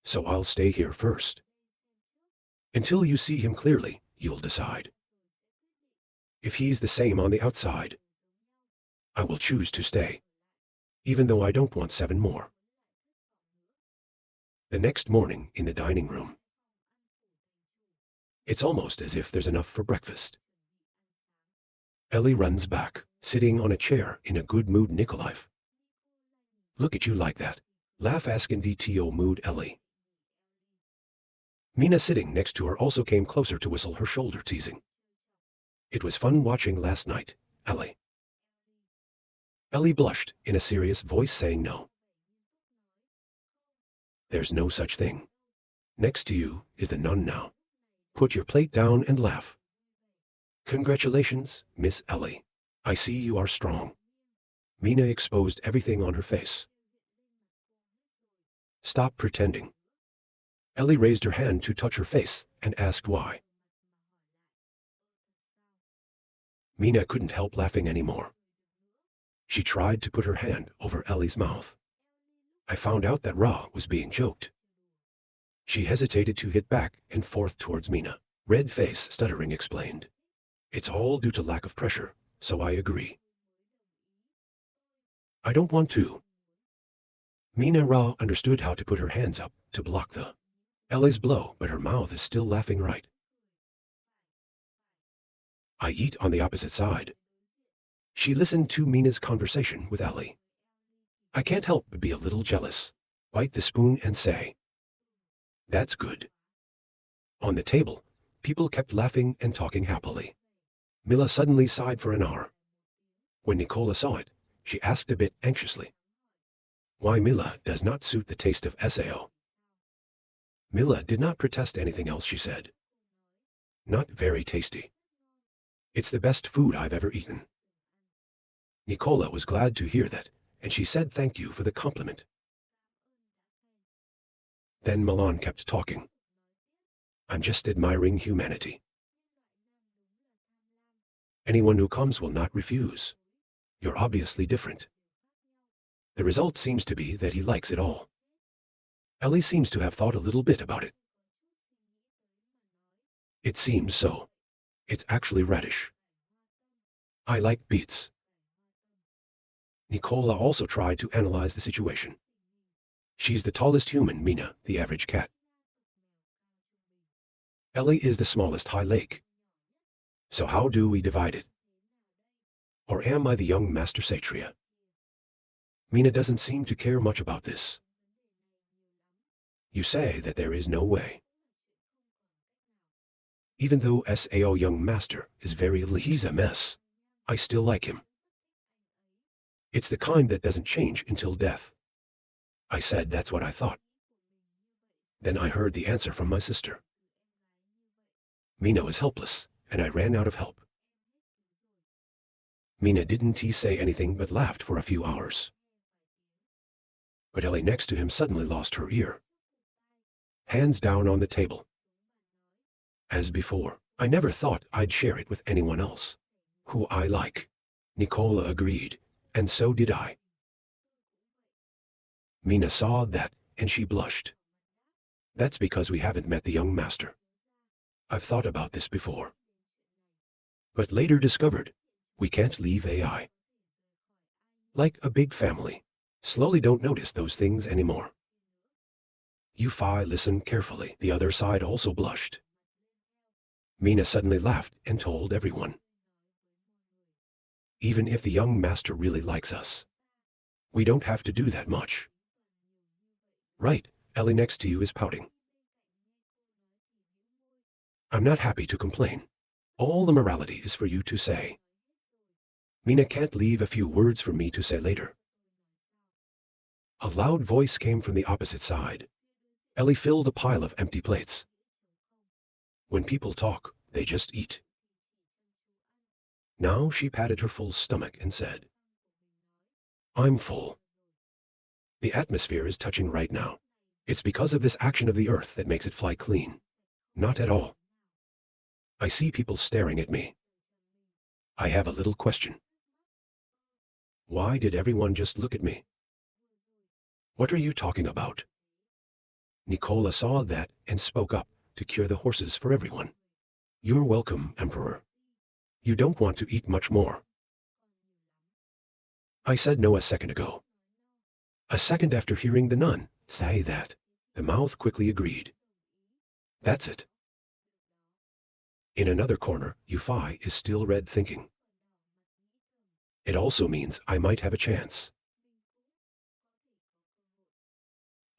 so I'll stay here first. Until you see him clearly, you'll decide. If he's the same on the outside, I will choose to stay, even though I don't want 7 more. The next morning in the dining room. It's almost as if there's enough for breakfast. Ellie runs back, sitting on a chair in a good mood. Nikolai. Look at you like that. Laugh ask in DTO mood Ellie. Mina sitting next to her also came closer to whistle her shoulder teasing. It was fun watching last night, Ellie. Ellie blushed in a serious voice saying no. There's no such thing. Next to you is the nun now. Put your plate down and laugh. Congratulations, Miss Ellie. I see you are strong. Mina exposed everything on her face. Stop pretending. Ellie raised her hand to touch her face and asked why. Mina couldn't help laughing anymore. She tried to put her hand over Ellie's mouth. I found out that Ra was being joked. She hesitated to hit back and forth towards Mina. Red face stuttering explained. It's all due to lack of pressure, so I agree. I don't want to. Mina Ra understood how to put her hands up to block the Ellie's blow, but her mouth is still laughing right. I eat on the opposite side. She listened to Mina's conversation with Ellie. I can't help but be a little jealous. Bite the spoon and say, that's good. On the table, people kept laughing and talking happily. Mila suddenly sighed for an hour. When Nicola saw it, she asked a bit anxiously, why Mila does not suit the taste of Sao. Mila did not protest anything else, she said. Not very tasty. It's the best food I've ever eaten. Nicola was glad to hear that, and she said thank you for the compliment. Then Milan kept talking. I'm just admiring humanity. Anyone who comes will not refuse. You're obviously different. The result seems to be that he likes it all. Ellie seems to have thought a little bit about it. It seems so. It's actually radish. I like beets. Nicola also tried to analyze the situation. She's the tallest human, Mina, the average cat. Ellie is the smallest high lake. So how do we divide it? Or am I the young master Satria? Mina doesn't seem to care much about this. You say that there is no way. Even though Sao young master is very elite, he's a mess. I still like him. It's the kind that doesn't change until death. I said that's what I thought. Then I heard the answer from my sister. Mina was helpless, and I ran out of help. Mina didn't say anything but laughed for a few hours. But Ellie next to him suddenly lost her ear. Hands down on the table. As before, I never thought I'd share it with anyone else. Who I like. Nicola agreed, and so did I. Mina saw that, and she blushed. That's because we haven't met the young master. I've thought about this before. But later discovered, we can't leave AI. Like a big family, slowly don't notice those things anymore. Yufi listened carefully. The other side also blushed. Mina suddenly laughed and told everyone. Even if the young master really likes us, we don't have to do that much. Right, Ellie next to you is pouting. I'm not happy to complain. All the morality is for you to say. Mina can't leave a few words for me to say later. A loud voice came from the opposite side. Ellie filled a pile of empty plates. When people talk, they just eat. Now she patted her full stomach and said, I'm full. The atmosphere is touching right now. It's because of this action of the earth that makes it fly clean. Not at all. I see people staring at me. I have a little question. Why did everyone just look at me? What are you talking about? Nicola saw that and spoke up to cure the horses for everyone. You're welcome, Emperor. You don't want to eat much more. I said no a second ago. A second after hearing the nun say that, the mouth quickly agreed. That's it. In another corner, Yufei is still read thinking. It also means I might have a chance.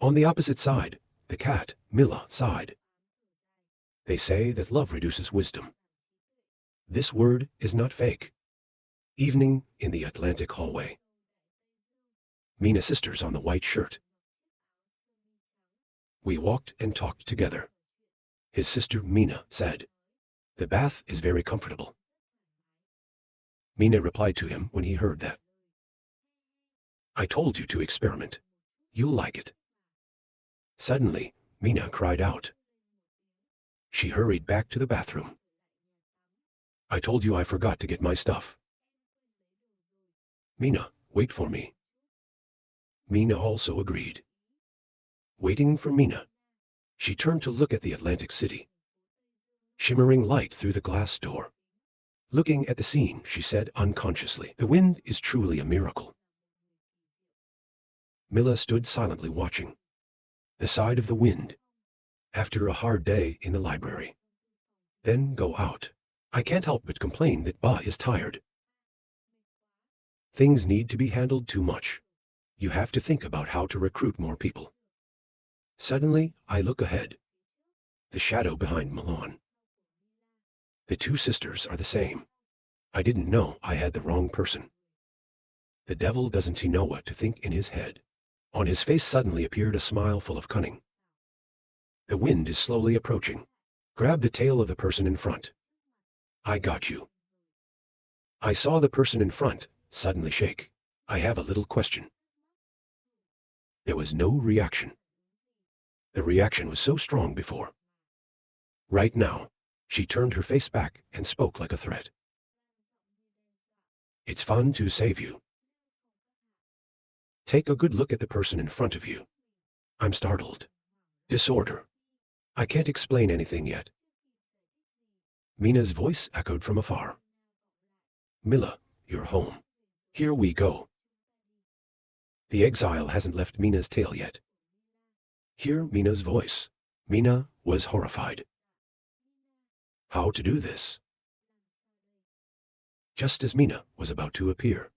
On the opposite side, the cat, Mila, sighed. They say that love reduces wisdom. This word is not fake. Evening in the Atlantic hallway. Mina sisters on the white shirt. We walked and talked together. His sister Mina said, "The bath is very comfortable." Mina replied to him when he heard that. "I told you to experiment. You'll like it." Suddenly, Mina cried out. She hurried back to the bathroom. "I told you I forgot to get my stuff." "Mina, wait for me." Mina also agreed. Waiting for Mina, she turned to look at the Atlantic City. Shimmering light through the glass door. Looking at the scene, she said unconsciously, "The wind is truly a miracle." Mila stood silently watching. The side of the wind. After a hard day in the library. Then go out. I can't help but complain that Ba is tired. Things need to be handled too much. You have to think about how to recruit more people. Suddenly, I look ahead. The shadow behind Milan. The two sisters are the same. I didn't know I had the wrong person. The devil doesn't he know what to think in his head. On his face suddenly appeared a smile full of cunning. The wind is slowly approaching. Grab the tail of the person in front. I got you. I saw the person in front suddenly shake. I have a little question. There was no reaction. The reaction was so strong before. Right now, she turned her face back and spoke like a threat. It's fun to save you. Take a good look at the person in front of you. I'm startled. Disorder. I can't explain anything yet. Mina's voice echoed from afar. Mila, you're home. Here we go. The exile hasn't left Mina's tail yet. Hear Mina's voice. Mina was horrified. How to do this? Just as Mina was about to appear,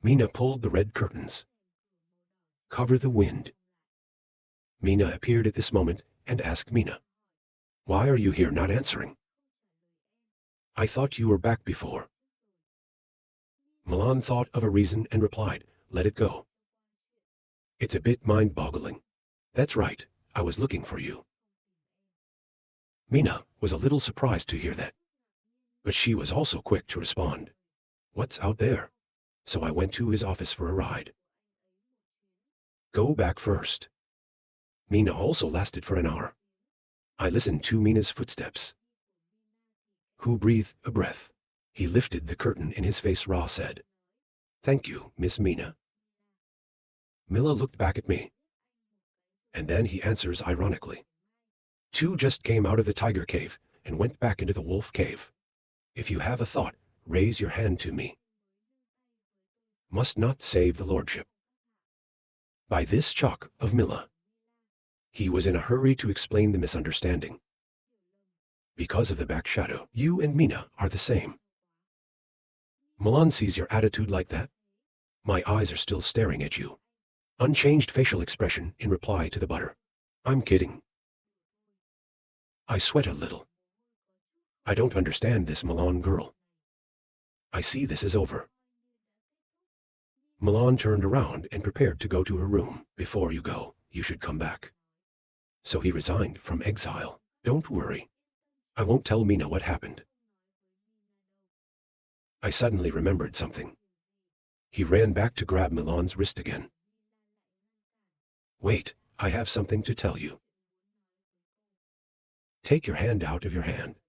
Mina pulled the red curtains. Cover the wind. Mina appeared at this moment and asked Mina, "Why are you here not answering?" "I thought you were back before." Milan thought of a reason and replied, "Let it go. It's a bit mind-boggling. That's right, I was looking for you." Mina was a little surprised to hear that. But she was also quick to respond. "What's out there?" So I went to his office for a ride. Go back first. Mina also lasted for an hour. I listened to Mina's footsteps. Who breathed a breath? He lifted the curtain in his face. Ra said, "Thank you, Miss Mina." Mila looked back at me. And then he answers ironically. Two just came out of the tiger cave and went back into the wolf cave. If you have a thought, raise your hand to me. Must not save the lordship. By this chalk of Mila. He was in a hurry to explain the misunderstanding. Because of the back shadow, you and Mina are the same. Milan sees your attitude like that. My eyes are still staring at you. Unchanged facial expression in reply to the butter. I'm kidding. I sweat a little. I don't understand this Milan girl. I see this is over. Milan turned around and prepared to go to her room. Before you go, you should come back. So he resigned from exile. Don't worry. I won't tell Mina what happened. I suddenly remembered something. He ran back to grab Milan's wrist again. Wait, I have something to tell you. Take your hand out of your hand.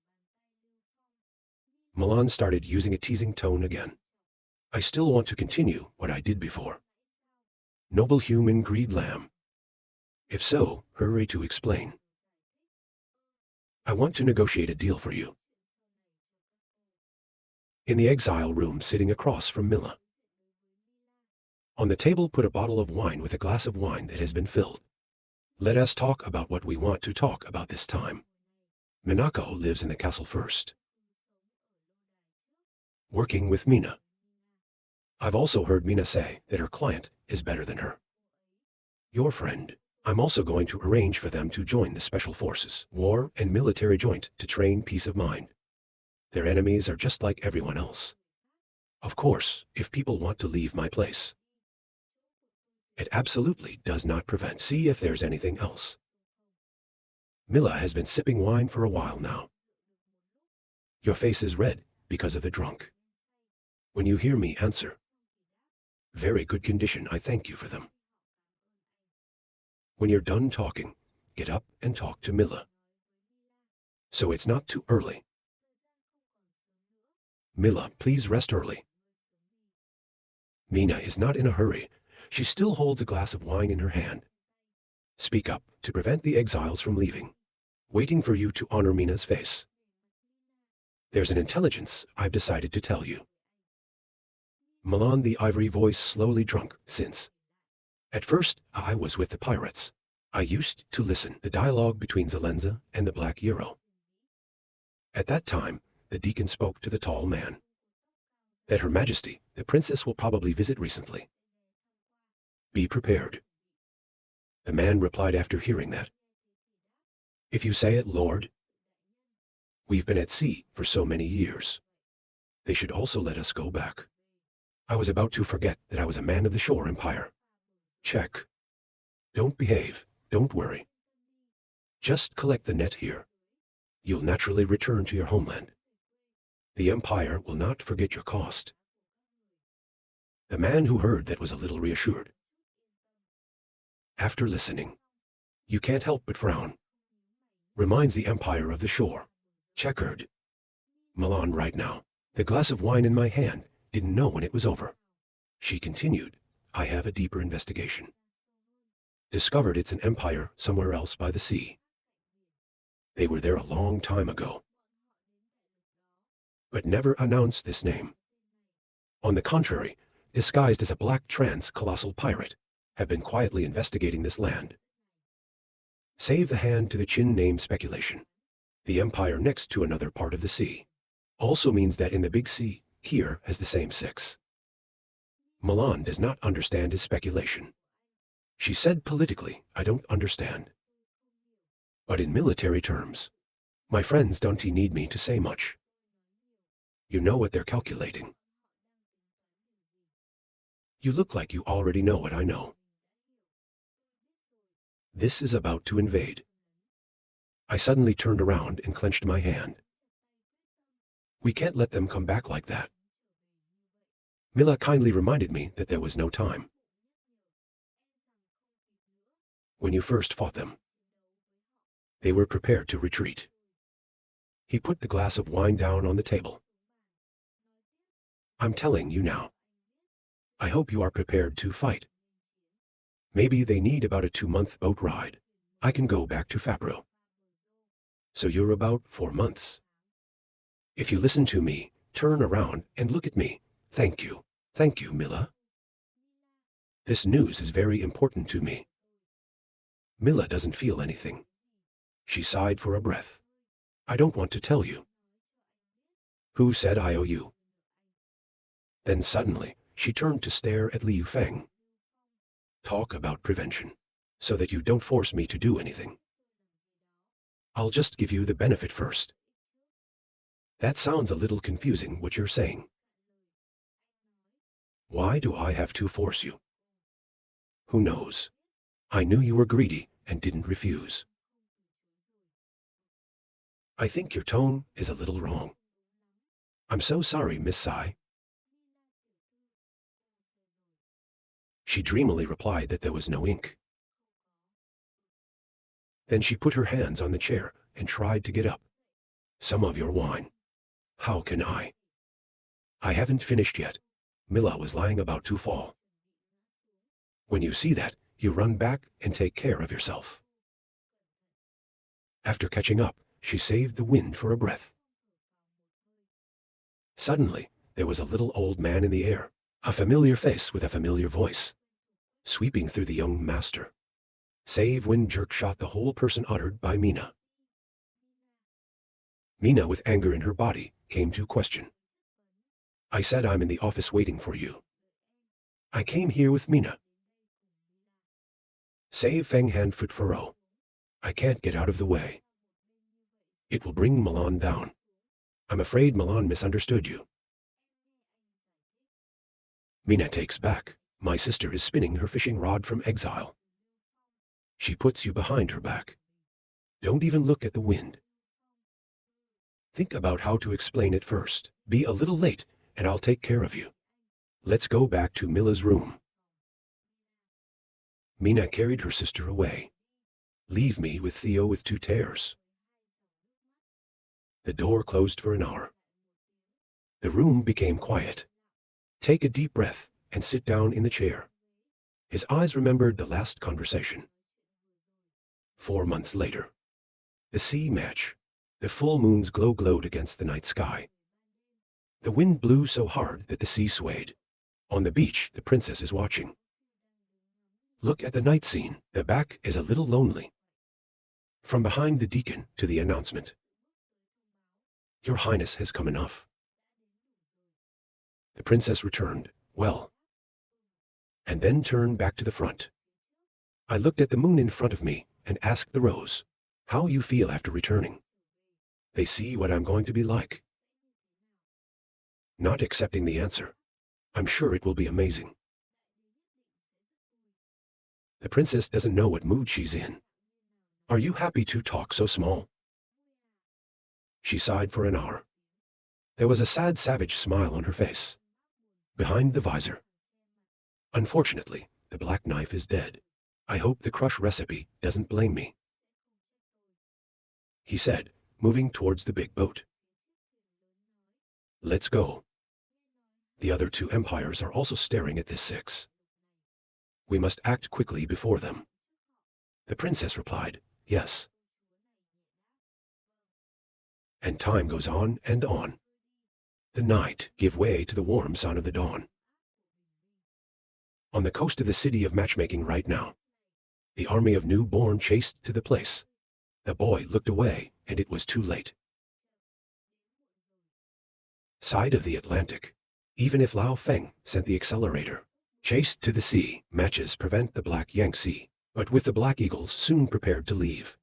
Milan started using a teasing tone again. I still want to continue what I did before. Noble human greed lamb. If so, hurry to explain. I want to negotiate a deal for you. In the exile room sitting across from Mila. On the table put a bottle of wine with a glass of wine that has been filled. Let us talk about what we want to talk about this time. Minako lives in the castle first. Working with Mina. I've also heard Mina say that her client is better than her. Your friend. I'm also going to arrange for them to join the special forces, war and military joint to train peace of mind. Their enemies are just like everyone else. Of course, if people want to leave my place. It absolutely does not prevent. See if there's anything else. Mila has been sipping wine for a while now. Your face is red because of the drunk. When you hear me answer. Very good condition, I thank you for them. When you're done talking, get up and talk to Mila. So it's not too early. Mila, please rest early. Mina is not in a hurry. She still holds a glass of wine in her hand. Speak up to prevent the exiles from leaving. Waiting for you to honor Mina's face. There's an intelligence I've decided to tell you. Milan, the ivory voice, slowly drunk since. At first, I was with the pirates. I used to listen the dialogue between Zelenza and the Black Euro. At that time, the deacon spoke to the tall man. That Her Majesty, the princess, will probably visit recently. Be prepared. The man replied after hearing that. If you say it, Lord. We've been at sea for so many years. They should also let us go back. I was about to forget that I was a man of the shore empire. Check. Don't behave, don't worry. Just collect the net here. You'll naturally return to your homeland. The empire will not forget your cost. The man who heard that was a little reassured. After listening, you can't help but frown. Reminds the empire of the shore. Checkered. Milan right now. The glass of wine in my hand didn't know when it was over. She continued, I have a deeper investigation. Discovered it's an empire somewhere else by the sea. They were there a long time ago. But never announced this name. On the contrary, disguised as a black trans-colossal pirate, have been quietly investigating this land. Save the hand to the chin name speculation. The empire next to another part of the sea. Also means that in the big sea, here has the same six. Milan does not understand his speculation. She said politically, I don't understand. But in military terms, my friends don't need me to say much. You know what they're calculating. You look like you already know what I know. This is about to invade. I suddenly turned around and clenched my hand. We can't let them come back like that. Mila kindly reminded me that there was no time. When you first fought them, they were prepared to retreat. He put the glass of wine down on the table. I'm telling you now. I hope you are prepared to fight. Maybe they need about a 2-month boat ride. I can go back to Fabro. So you're about 4 months. If you listen to me, turn around and look at me. Thank you. Thank you, Mila. This news is very important to me. Mila doesn't feel anything. She sighed for a breath. I don't want to tell you. Who said I owe you? Then suddenly, she turned to stare at Liu Feng. Talk about prevention, so that you don't force me to do anything. I'll just give you the benefit first. That sounds a little confusing, what you're saying. Why do I have to force you? Who knows? I knew you were greedy and didn't refuse. I think your tone is a little wrong. I'm so sorry, Miss Sai. She dreamily replied that there was no ink. Then she put her hands on the chair and tried to get up. Some of your wine. How can I? I haven't finished yet. Mila was lying about to fall. When you see that, You run back and take care of yourself. After catching up, she saved the wind for a breath. Suddenly, there was a little old man in the air, a familiar face with a familiar voice, sweeping through the young master. Save wind jerk shot the whole person uttered by Mina. Mina, with anger in her body, came to question. I said I'm in the office waiting for you. I came here with Mina. Save Feng hand foot furrow. I can't get out of the way. It will bring Milan down. I'm afraid Milan misunderstood you. Mina takes back. My sister is spinning her fishing rod from exile. She puts you behind her back. Don't even look at the wind. Think about how to explain it first. Be a little late, and I'll take care of you. Let's go back to Mila's room. Mina carried her sister away. Leave me with Theo with 2 tears. The door closed for an hour. The room became quiet. Take a deep breath and sit down in the chair. His eyes remembered the last conversation. 4 months later. The sea match. The full moon's glow glowed against the night sky. The wind blew so hard that the sea swayed. On the beach, the princess is watching. Look at the night scene. The back is a little lonely. From behind the deacon to the announcement. Your Highness has come enough. The princess returned, well, and then turned back to the front. I looked at the moon in front of me and asked the rose, how you feel after returning. They see what I'm going to be like. Not accepting the answer. I'm sure it will be amazing. The princess doesn't know what mood she's in. Are you happy to talk so small? She sighed for an hour. There was a sad, savage smile on her face. Behind the visor. Unfortunately, the black knife is dead. I hope the crush recipe doesn't blame me. He said, moving towards the big boat. Let's go. The other 2 empires are also staring at this 6. We must act quickly before them. The princess replied, yes. And time goes on and on. The night give way to the warm sun of the dawn. On the coast of the city of matchmaking right now, the army of newborn chased to the place. The boy looked away, and it was too late. Side of the Atlantic, even if Lao Feng sent the accelerator, chased to the sea, matches prevent the Black Yangtze, but with the Black Eagles soon prepared to leave.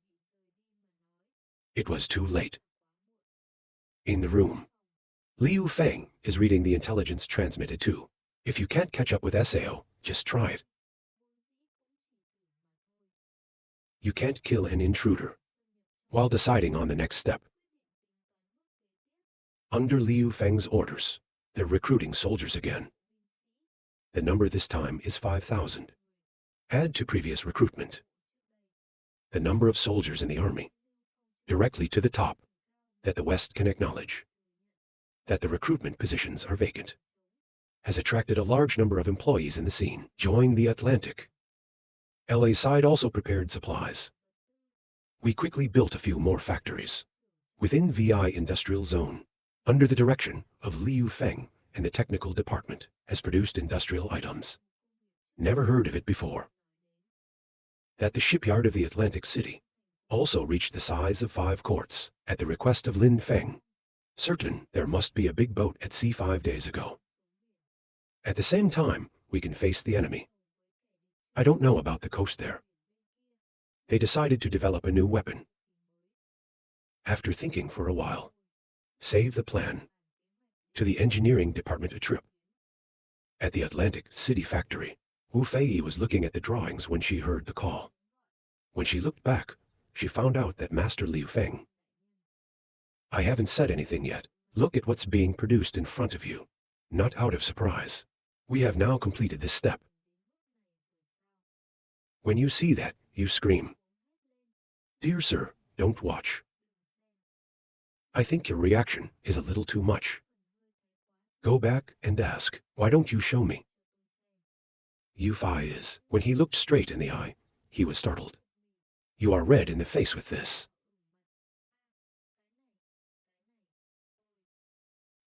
It was too late. In the room, Liu Feng is reading the intelligence transmitted too. If you can't catch up with SAO, just try it. You can't kill an intruder. While deciding on the next step. Under Liu Feng's orders, they're recruiting soldiers again. The number this time is 5,000. Add to previous recruitment. The number of soldiers in the army. Directly to the top. That the West can acknowledge. That the recruitment positions are vacant. Has attracted a large number of employees in the scene. Join the Atlantic. LA side also prepared supplies. We quickly built a few more factories. Within VI Industrial Zone, under the direction of Liu Feng and the technical department, has produced industrial items. Never heard of it before. That the shipyard of the Atlantic City also reached the size of 5 courts at the request of Lin Feng. Certain there must be a big boat at sea 5 days ago. At the same time, we can face the enemy. I don't know about the coast there. They decided to develop a new weapon. After thinking for a while, save the plan. To the engineering department a trip. At the Atlantic City factory, Wu Fei was looking at the drawings when she heard the call. When she looked back, she found out that Master Liu Feng. I haven't said anything yet. Look at what's being produced in front of you. Not out of surprise. We have now completed this step. When you see that, you scream. Dear sir, don't watch. I think your reaction is a little too much. Go back and ask, why don't you show me? Yu-Fi is. When he looked straight in the eye, he was startled. You are red in the face with this.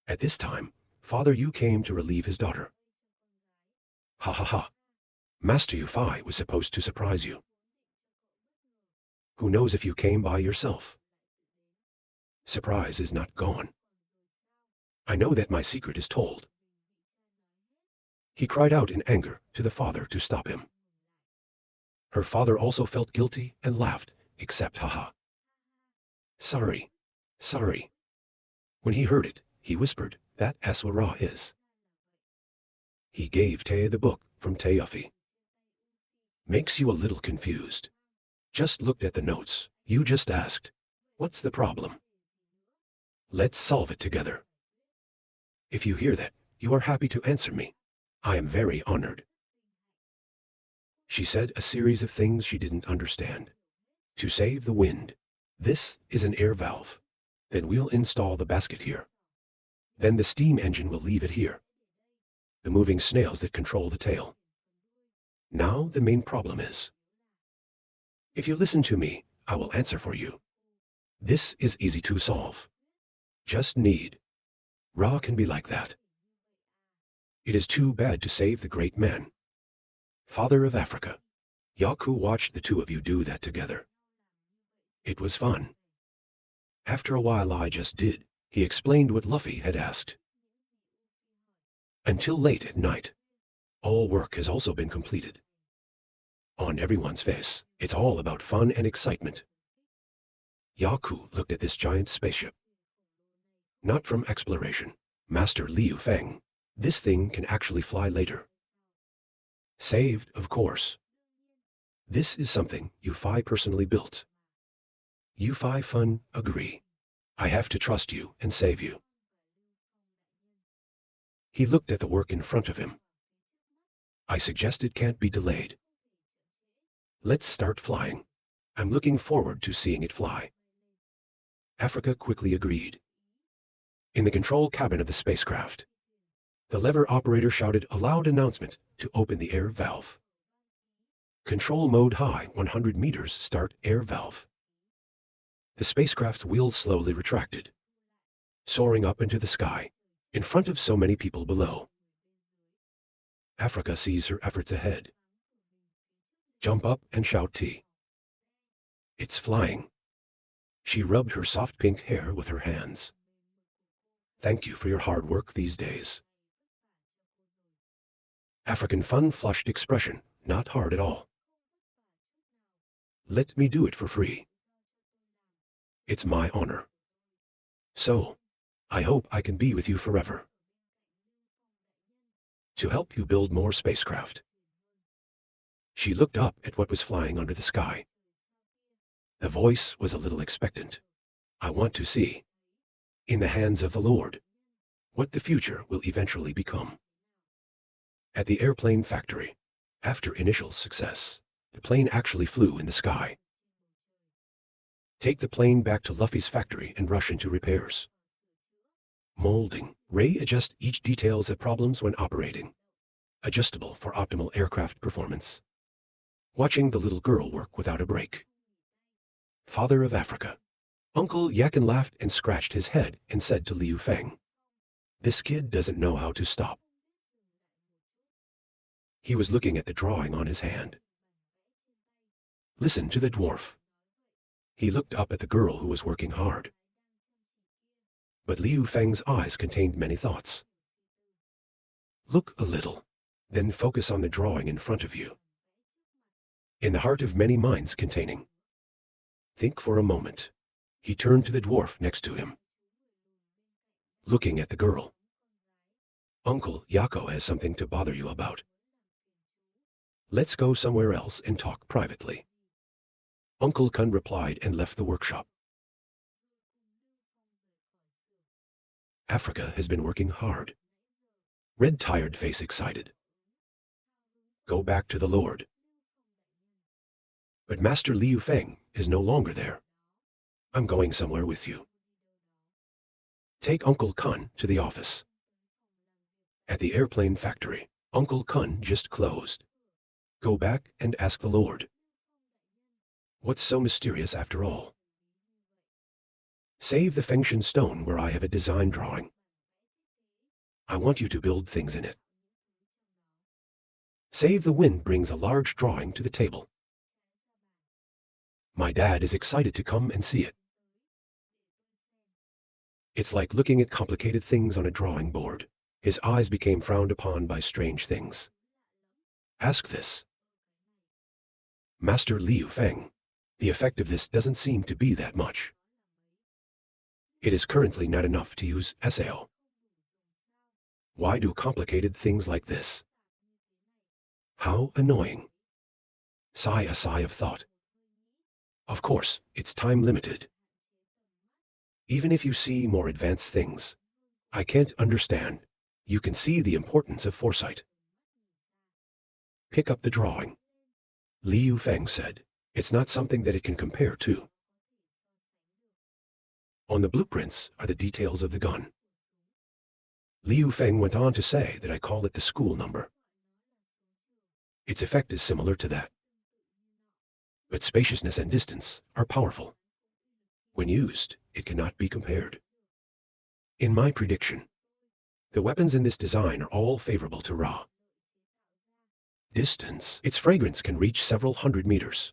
At this time, Father Yu came to relieve his daughter. Ha ha ha. Master Yu-Fi was supposed to surprise you. Who knows if you came by yourself? Surprise is not gone. I know that my secret is told. He cried out in anger to the father to stop him. Her father also felt guilty and laughed, except haha. Sorry, sorry. When he heard it, he whispered, that Aswara is. He gave Tay the book from Tayufi. Makes you a little confused. Just looked at the notes. You just asked, what's the problem? Let's solve it together. If you hear that, you are happy to answer me. I am very honored. She said a series of things she didn't understand. To save the wind. This is an air valve. Then we'll install the basket here. Then the steam engine will leave it here. The moving snails that control the tail. Now the main problem is. If you listen to me, I will answer for you. This is easy to solve. Just need. Ra can be like that. It is too bad to save the great man. Father of Africa. Yaku watched the two of you do that together. It was fun. After a while I just did. He explained what Luffy had asked. Until late at night. All work has also been completed. On everyone's face, it's all about fun and excitement. Yaku looked at this giant spaceship. Not from exploration. Master Liu Feng. This thing can actually fly later. Saved, of course. This is something Yu-Fi personally built. Yu-Fi Fun, agree. I have to trust you and save you. He looked at the work in front of him. I suggest it can't be delayed. Let's start flying. I'm looking forward to seeing it fly. Africa quickly agreed. In the control cabin of the spacecraft, the lever operator shouted a loud announcement to open the air valve. Control mode high, 100 meters, start air valve. The spacecraft's wheels slowly retracted, soaring up into the sky, in front of so many people below. Africa sees her efforts ahead. Jump up and shout T. It's flying. She rubbed her soft pink hair with her hands. Thank you for your hard work these days. African Fun flushed expression, not hard at all. Let me do it for free. It's my honor. So, I hope I can be with you forever. To help you build more spacecraft. She looked up at what was flying under the sky. The voice was a little expectant. I want to see, in the hands of the Lord, what the future will eventually become. At the airplane factory, after initial success, the plane actually flew in the sky. Take the plane back to Luffy's factory and rush into repairs. Molding. Ray adjust each details of problems when operating. Adjustable for optimal aircraft performance. Watching the little girl work without a break. Father of Africa. Uncle Yakin laughed and scratched his head and said to Liu Feng, this kid doesn't know how to stop. He was looking at the drawing on his hand. Listen to the dwarf. He looked up at the girl who was working hard. But Liu Feng's eyes contained many thoughts. Look a little, then focus on the drawing in front of you. In the heart of many minds containing. Think for a moment. He turned to the dwarf next to him. Looking at the girl. Uncle Yako has something to bother you about. Let's go somewhere else and talk privately. Uncle Kun replied and left the workshop. Africa has been working hard. Red tired face excited. Go back to the Lord. But Master Liu Feng is no longer there. I'm going somewhere with you. Take Uncle Kun to the office. At the airplane factory, Uncle Kun just closed. Go back and ask the Lord. What's so mysterious after all? Save the Fengshan stone where I have a design drawing. I want you to build things in it. Save the Wind brings a large drawing to the table. My dad is excited to come and see it. It's like looking at complicated things on a drawing board. His eyes became frowned upon by strange things. Ask this. Master Liu Feng, the effect of this doesn't seem to be that much. It is currently not enough to use SAO. Why do complicated things like this? How annoying. Sigh a sigh of thought. Of course, it's time limited. Even if you see more advanced things, I can't understand. You can see the importance of foresight. Pick up the drawing. Liu Feng said, it's not something that it can compare to. On the blueprints are the details of the gun. Liu Feng went on to say that I call it the school number. Its effect is similar to that. But spaciousness and distance are powerful. When used, it cannot be compared. In my prediction, the weapons in this design are all favorable to Ra. Distance, its fragrance can reach several hundred meters.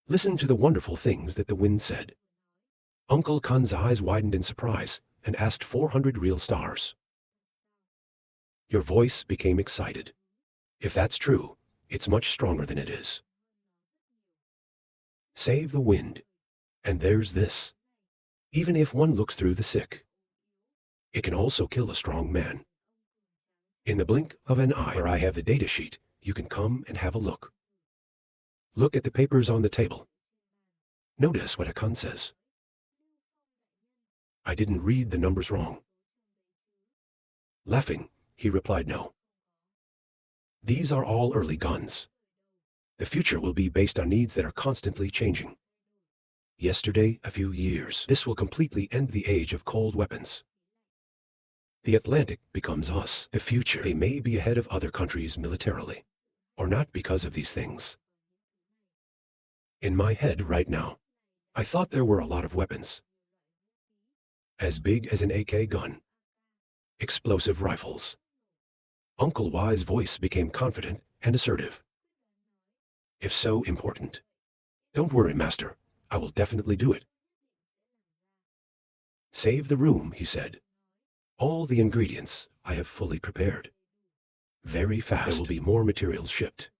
Listen to the wonderful things that the wind said. Uncle Kun's eyes widened in surprise and asked 400 real stars. Your voice became excited. If that's true, it's much stronger than it is. Save the Wind. And there's this. Even if one looks through the sick, it can also kill a strong man. In the blink of an eye, where I have the data sheet, you can come and have a look. Look at the papers on the table. Notice what Akun says. I didn't read the numbers wrong. Laughing, he replied no. These are all early guns. The future will be based on needs that are constantly changing. Yesterday, a few years. This will completely end the age of cold weapons. The Atlantic becomes us. The future, they may be ahead of other countries militarily, or not because of these things. In my head right now, I thought there were a lot of weapons. As big as an AK gun. Explosive rifles. Uncle Y's voice became confident and assertive. If so important. Don't worry, Master. I will definitely do it. Save the room, he said. All the ingredients I have fully prepared. Very fast. There will be more materials shipped.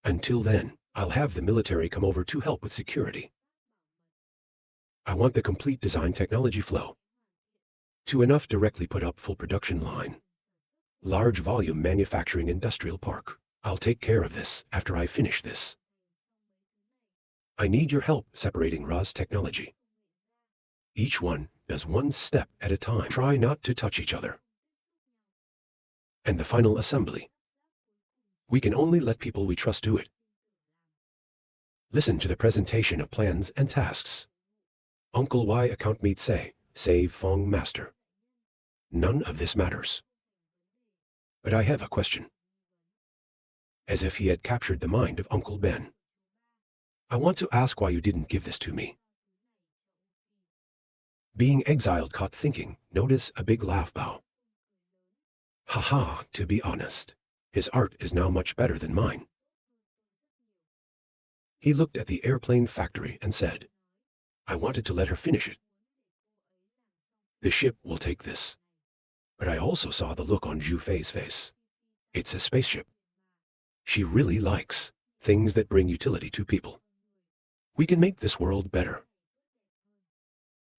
Until then, I'll have the military come over to help with security. I want the complete design technology flow. To enough directly put up full production line. Large volume manufacturing industrial park. I'll take care of this after I finish this. I need your help separating Ra's technology. Each one does one step at a time. Try not to touch each other. And the final assembly. We can only let people we trust do it. Listen to the presentation of plans and tasks. Uncle Y account meet say, save Fong Master. None of this matters. But I have a question. As if he had captured the mind of Uncle Ben. I want to ask why you didn't give this to me. Being exiled caught thinking, notice a big laugh bow. Haha, to be honest, his art is now much better than mine. He looked at the airplane factory and said, I wanted to let her finish it. The ship will take this. But I also saw the look on Zhu Fei's face. It's a spaceship. She really likes things that bring utility to people. We can make this world better.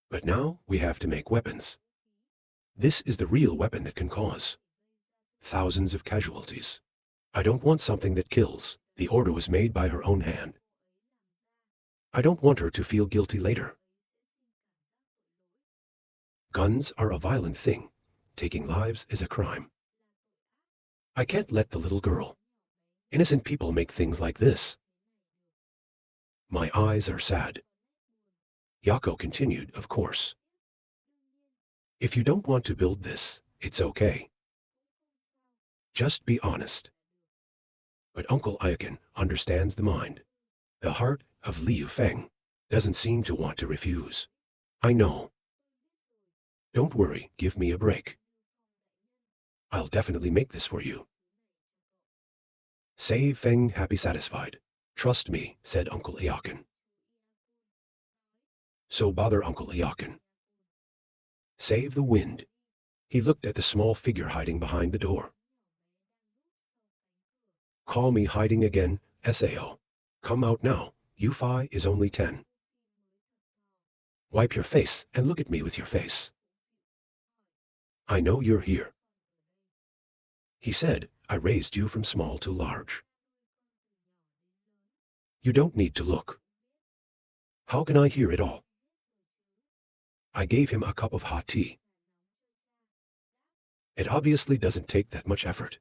But now we have to make weapons. This is the real weapon that can cause thousands of casualties. I don't want something that kills. The order was made by her own hand. I don't want her to feel guilty later. Guns are a violent thing. Taking lives is a crime. I can't let the little girl. Innocent people make things like this. My eyes are sad. Yako continued, of course. If you don't want to build this, it's okay. Just be honest. But Uncle Ayakin understands the mind. The heart of Liu Feng doesn't seem to want to refuse. I know. Don't worry, give me a break. I'll definitely make this for you. Say Feng happy satisfied. Trust me, said Uncle Ayakin. So bother Uncle Ayakin. Save the wind. He looked at the small figure hiding behind the door. Call me hiding again, Sao. Come out now, Yu-Fi is only 10. Wipe your face and look at me with your face. I know you're here. He said, I raised you from small to large. You don't need to look. How can I hear it all? I gave him a cup of hot tea. It obviously doesn't take that much effort.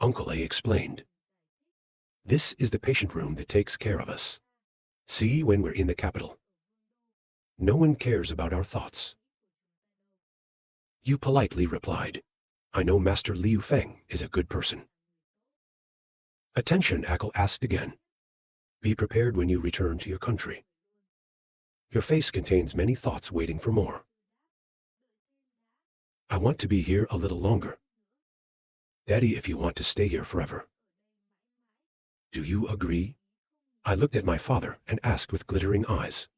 Uncle A explained. This is the patient room that takes care of us. See when we're in the capital. No one cares about our thoughts. You politely replied, I know Master Liu Feng is a good person. Attention, Akal asked again. Be prepared when you return to your country. Your face contains many thoughts waiting for more. I want to be here a little longer. Daddy, if you want to stay here forever. Do you agree? I looked at my father and asked with glittering eyes.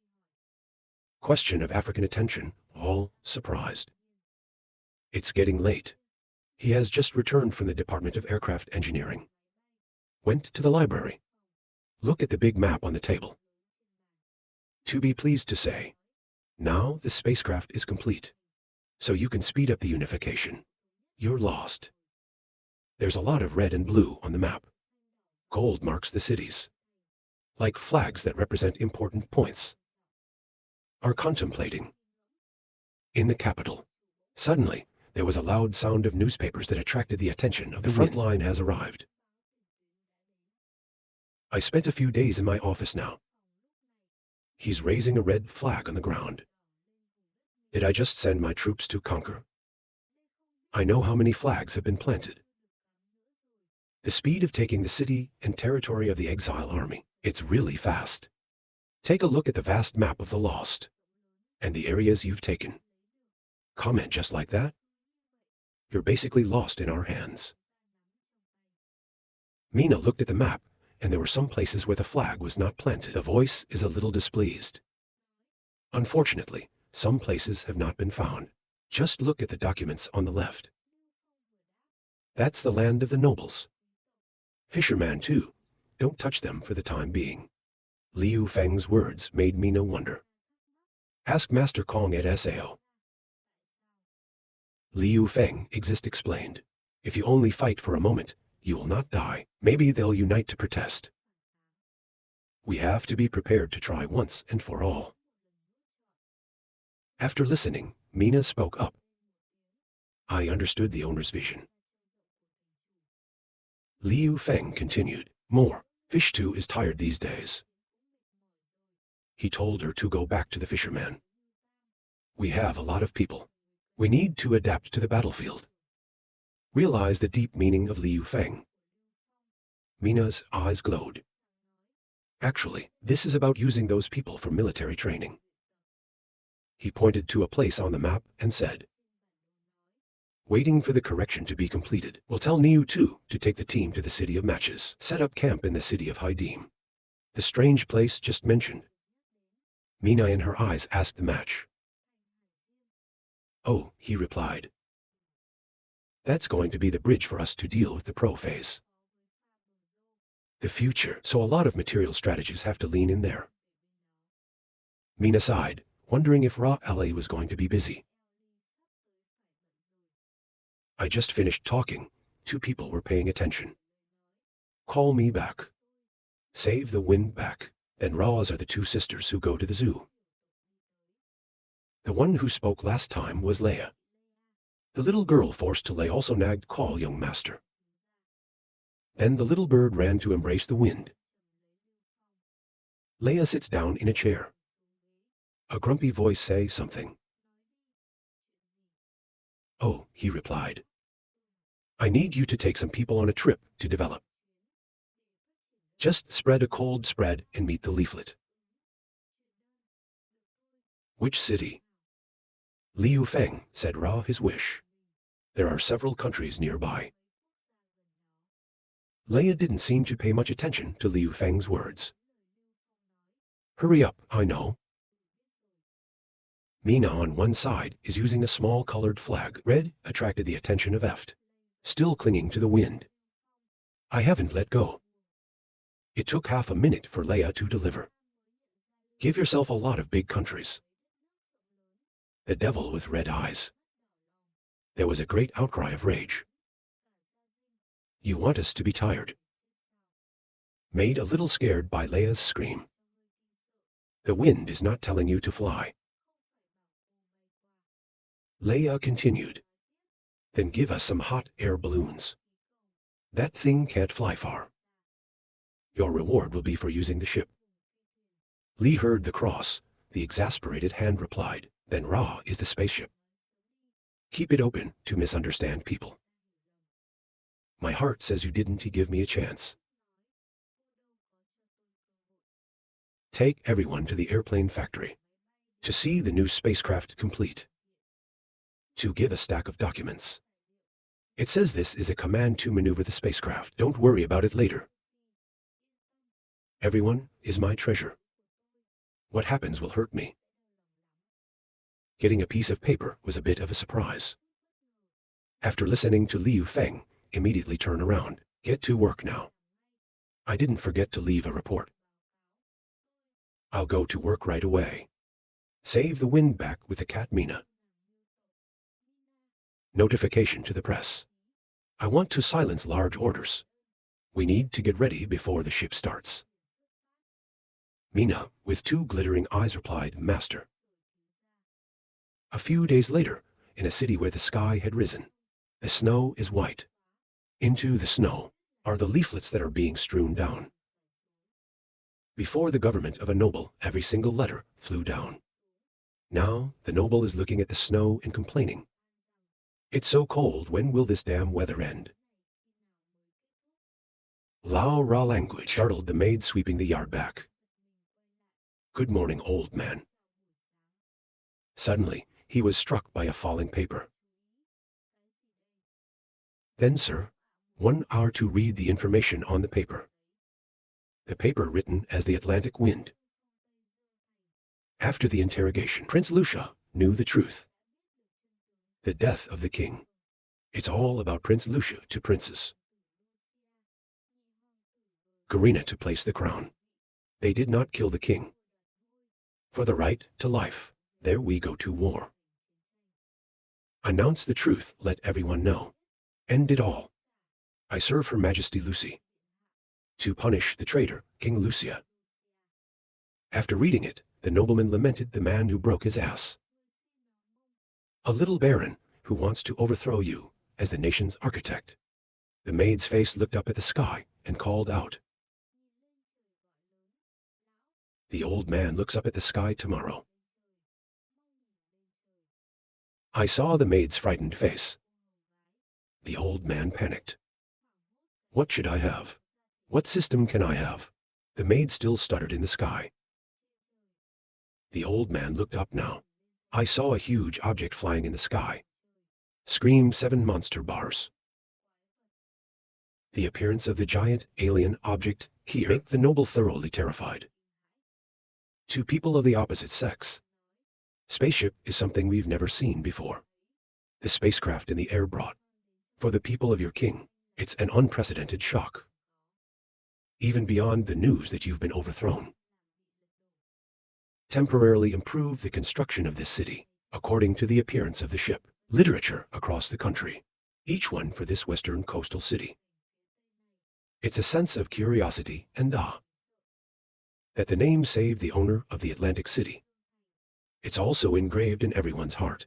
Question of African attention, all surprised. It's getting late. He has just returned from the Department of Aircraft Engineering. Went to the library. Look at the big map on the table. To be pleased to say, now the spacecraft is complete. So you can speed up the unification. You're lost. There's a lot of red and blue on the map. Gold marks the cities. Like flags that represent important points. Are contemplating. In the capital. Suddenly, there was a loud sound of newspapers that attracted the attention of the front line has arrived. I spent a few days in my office now. He's raising a red flag on the ground. Did I just send my troops to conquer? I know how many flags have been planted. The speed of taking the city and territory of the exile army, it's really fast. Take a look at the vast map of the lost. And the areas you've taken. Comment just like that? You're basically lost in our hands. Mina looked at the map, and there were some places where the flag was not planted. The voice is a little displeased. Unfortunately, some places have not been found. Just look at the documents on the left. That's the land of the nobles. Fisherman too. Don't touch them for the time being. Liu Feng's words made Mina wonder. Ask Master Kong at Sao. Liu Feng explained. If you only fight for a moment, you will not die. Maybe they'll unite to protest. We have to be prepared to try once and for all. After listening, Mina spoke up. I understood the owner's vision. Liu Feng continued. More. Fish too is tired these days. He told her to go back to the fisherman. We have a lot of people. We need to adapt to the battlefield. Realize the deep meaning of Liu Feng. Mina's eyes glowed. Actually, this is about using those people for military training. He pointed to a place on the map and said, waiting for the correction to be completed. We'll tell Niu too to take the team to the city of matches. Set up camp in the city of Haidim. The strange place just mentioned. Mina in her eyes asked the match. Oh, he replied. That's going to be the bridge for us to deal with the pro phase. The future, so a lot of material strategies have to lean in there. Mina sighed, wondering if Ra Ali was going to be busy. I just finished talking. 2 people were paying attention. Call me back. Save the wind back. Then Ra's are the 2 sisters who go to the zoo. The one who spoke last time was Leia. The little girl forced to lay also nagged, call young master. Then the little bird ran to embrace the wind. Leia sits down in a chair. A grumpy voice say something. Oh, he replied. I need you to take some people on a trip to develop. Just spread a cold spread and meet the leaflet. Which city? Liu Feng said Ra his wish. There are several countries nearby. Leia didn't seem to pay much attention to Liu Feng's words. Hurry up, I know. Mina on one side is using a small colored flag. Red attracted the attention of Eft, still clinging to the wind. I haven't let go. It took half a minute for Leia to deliver. Give yourself a lot of big countries. The devil with red eyes. There was a great outcry of rage. You want us to be tired. Made a little scared by Leia's scream. The wind is not telling you to fly. Leia continued. Then give us some hot air balloons. That thing can't fly far. Your reward will be for using the ship. Li heard the cross. The exasperated hand replied, then Ra is the spaceship. Keep it open to misunderstand people. My heart says you didn't give me a chance. Take everyone to the airplane factory. To see the new spacecraft complete. To give a stack of documents. It says this is a command to maneuver the spacecraft. Don't worry about it later. Everyone is my treasure. What happens will hurt me. Getting a piece of paper was a bit of a surprise. After listening to Liu Feng, immediately turn around. Get to work now. I didn't forget to leave a report. I'll go to work right away. Save the wind back with the cat Mina. Notification to the press. I want to silence large orders. We need to get ready before the ship starts. Mina, with 2 glittering eyes, replied, Master. A few days later, in a city where the sky had risen, the snow is white. Into the snow are the leaflets that are being strewn down. Before the government of a noble, every single letter flew down. Now the noble is looking at the snow and complaining. It's so cold, when will this damn weather end? Lao Ra language startled the maid sweeping the yard back. Good morning, old man. Suddenly, he was struck by a falling paper. Then, sir, 1 hour to read the information on the paper. The paper written as the Atlantic wind. After the interrogation, Prince Lucia knew the truth. The death of the king. It's all about Prince Lucia to Princess Garina to place the crown. They did not kill the king. For the right to life, there we go to war. Announce the truth, let everyone know. End it all. I serve Her Majesty Lucy. To punish the traitor, King Lucia. After reading it, the nobleman lamented the man who broke his ass. A little baron who wants to overthrow you as the nation's architect. The maid's face looked up at the sky and called out. The old man looks up at the sky tomorrow. I saw the maid's frightened face. The old man panicked. What should I have? What system can I have? The maid still stuttered in the sky. The old man looked up now. I saw a huge object flying in the sky. Screamed 7 monster bars. The appearance of the giant alien object here made the noble thoroughly terrified. To people of the opposite sex, spaceship is something we've never seen before. The spacecraft in the air brought. For the people of your king, it's an unprecedented shock. Even beyond the news that you've been overthrown. Temporarily improve the construction of this city, according to the appearance of the ship. Literature across the country, each one for this western coastal city. It's a sense of curiosity and awe. That the name saved the owner of the Atlantic City. It's also engraved in everyone's heart.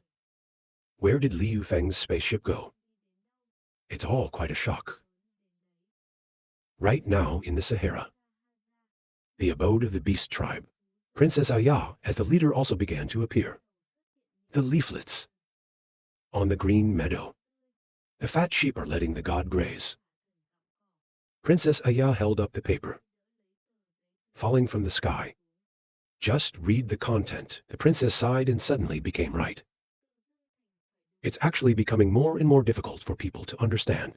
Where did Liu Feng's spaceship go? It's all quite a shock. Right now in the Sahara. The abode of the beast tribe. Princess Aya as the leader also began to appear. The leaflets. On the green meadow. The fat sheep are letting the god graze. Princess Aya held up the paper. falling from the sky. Just read the content. The princess sighed and suddenly became right. It's actually becoming more and more difficult for people to understand.